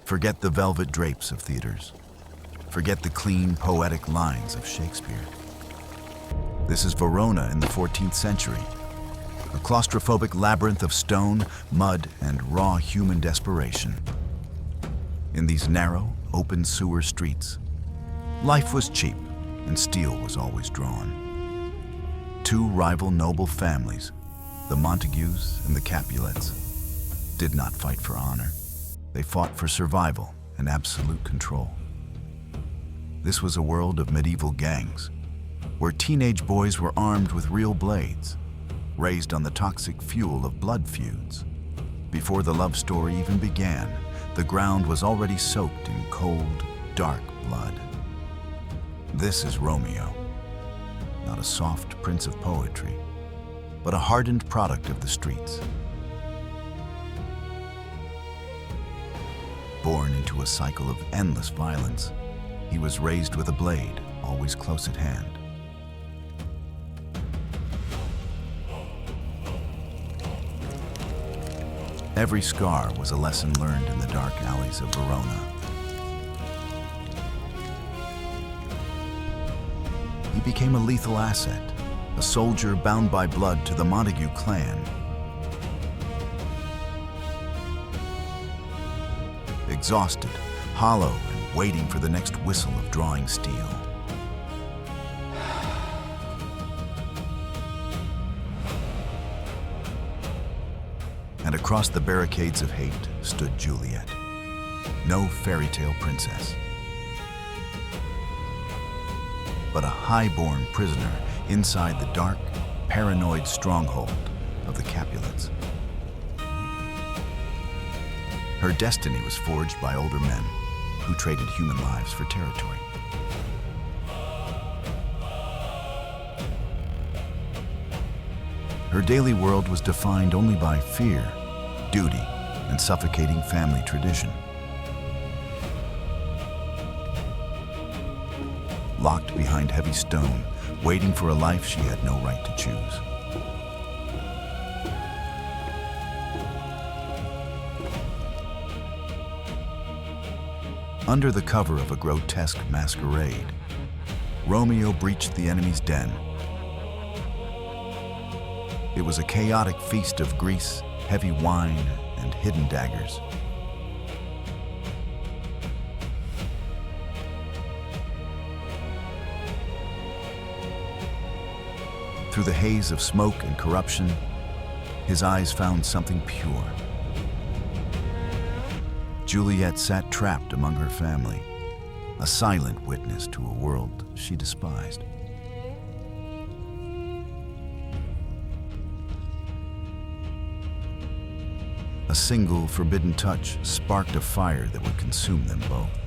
Forget the velvet drapes of theaters. Forget the clean, poetic lines of Shakespeare. This is Verona in the 14th century, a claustrophobic labyrinth of stone, mud, and raw human desperation. In these narrow, open sewer streets, life was cheap and steel was always drawn. Two rival noble families, the Montagues and the Capulets, did not fight for honor. They fought for survival and absolute control. This was a world of medieval gangs, where teenage boys were armed with real blades, raised on the toxic fuel of blood feuds. Before the love story even began, the ground was already soaked in cold, dark blood. This is Romeo, not a soft prince of poetry, but a hardened product of the streets. Born into a cycle of endless violence, he was raised with a blade always close at hand. Every scar was a lesson learned in the dark alleys of Verona. He became a lethal asset, a soldier bound by blood to the Montague clan. Exhausted, hollow, and waiting for the next whistle of drawing steel. And across the barricades of hate stood Juliet, no fairy tale princess, but a high-born prisoner inside the dark, paranoid stronghold of the Capulets. Her destiny was forged by older men who traded human lives for territory. Her daily world was defined only by fear, duty, and suffocating family tradition. Locked behind heavy stone, waiting for a life she had no right to choose. Under the cover of a grotesque masquerade, Romeo breached the enemy's den. It was a chaotic feast of grease, heavy wine, and hidden daggers. Through the haze of smoke and corruption, his eyes found something pure. Juliet sat trapped among her family, a silent witness to a world she despised. A single forbidden touch sparked a fire that would consume them both.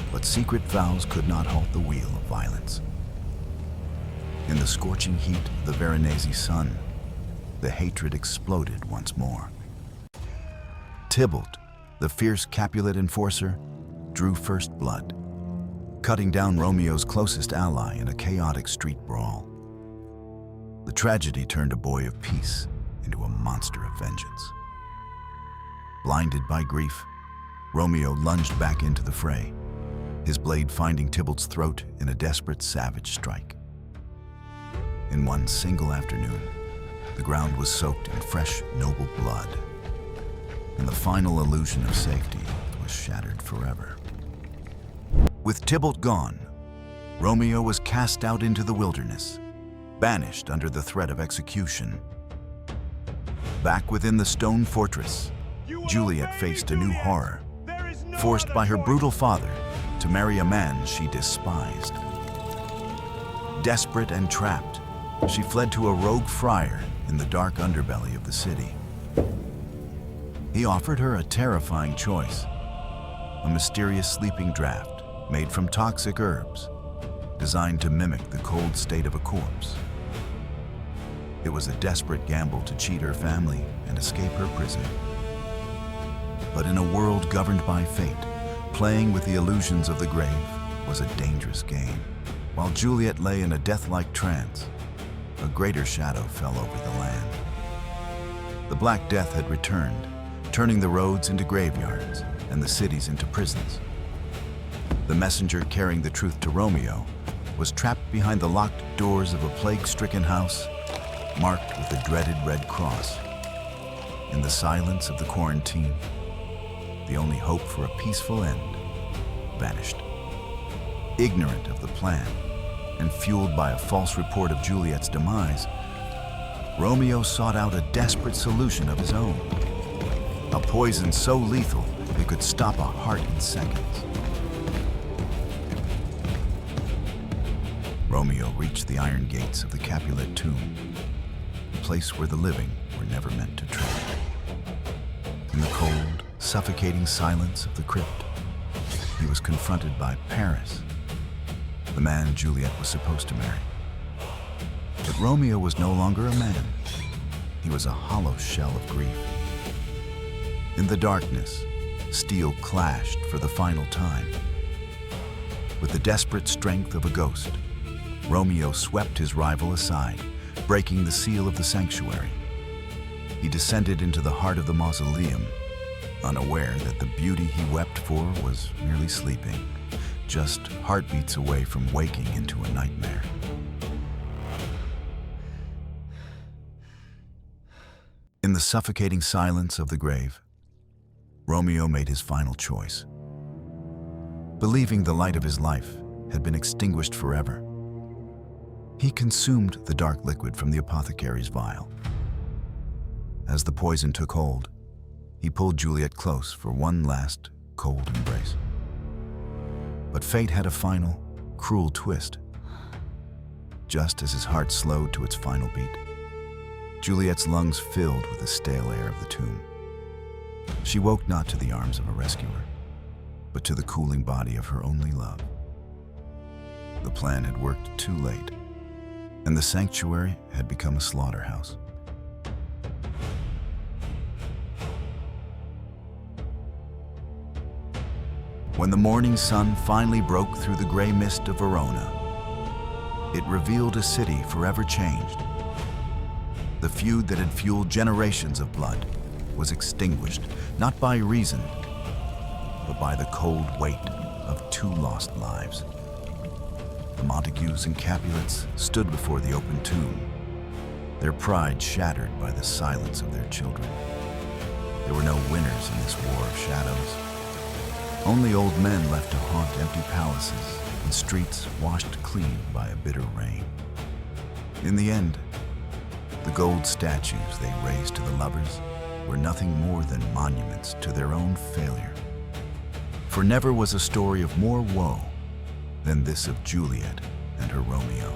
But secret vows could not halt the wheel of violence. In the scorching heat of the Veronese sun, the hatred exploded once more. Tybalt, the fierce Capulet enforcer, drew first blood, cutting down Romeo's closest ally in a chaotic street brawl. The tragedy turned a boy of peace into a monster of vengeance. Blinded by grief, Romeo lunged back into the fray, his blade finding Tybalt's throat in a desperate, savage strike. In one single afternoon, the ground was soaked in fresh, noble blood, and the final illusion of safety was shattered forever. With Tybalt gone, Romeo was cast out into the wilderness, banished under the threat of execution. Back within the stone fortress, Juliet faced a new horror, forced by her brutal father to marry a man she despised. Desperate and trapped, she fled to a rogue friar in the dark underbelly of the city. He offered her a terrifying choice, a mysterious sleeping draught made from toxic herbs, designed to mimic the cold state of a corpse. It was a desperate gamble to cheat her family and escape her prison. But in a world governed by fate, playing with the illusions of the grave was a dangerous game. While Juliet lay in a death-like trance, a greater shadow fell over the land. The Black Death had returned, turning the roads into graveyards and the cities into prisons. The messenger carrying the truth to Romeo was trapped behind the locked doors of a plague-stricken house marked with the dreaded Red Cross. In the silence of the quarantine, the only hope for a peaceful end vanished. Ignorant of the plan and fueled by a false report of Juliet's demise, Romeo sought out a desperate solution of his own. A poison so lethal it could stop a heart in seconds. Romeo reached the iron gates of the Capulet tomb, a place where the living were never meant to tread. In the cold, suffocating silence of the crypt, he was confronted by Paris, the man Juliet was supposed to marry. But Romeo was no longer a man. He was a hollow shell of grief. In the darkness, steel clashed for the final time. With the desperate strength of a ghost, Romeo swept his rival aside, breaking the seal of the sanctuary. He descended into the heart of the mausoleum, unaware that the beauty he wept for was merely sleeping, just heartbeats away from waking into a nightmare. In the suffocating silence of the grave, Romeo made his final choice. Believing the light of his life had been extinguished forever, he consumed the dark liquid from the apothecary's vial. As the poison took hold, he pulled Juliet close for one last cold embrace. But fate had a final, cruel twist. Just as his heart slowed to its final beat, Juliet's lungs filled with the stale air of the tomb. She woke not to the arms of a rescuer, but to the cooling body of her only love. The plan had worked too late, and the sanctuary had become a slaughterhouse. When the morning sun finally broke through the gray mist of Verona, it revealed a city forever changed. The feud that had fueled generations of blood was extinguished, not by reason, but by the cold weight of two lost lives. The Montagues and Capulets stood before the open tomb, their pride shattered by the silence of their children. There were no winners in this war of shadows. Only old men left to haunt empty palaces and streets washed clean by a bitter rain. In the end, the gold statues they raised to the lovers were nothing more than monuments to their own failure. For never was a story of more woe than this of Juliet and her Romeo.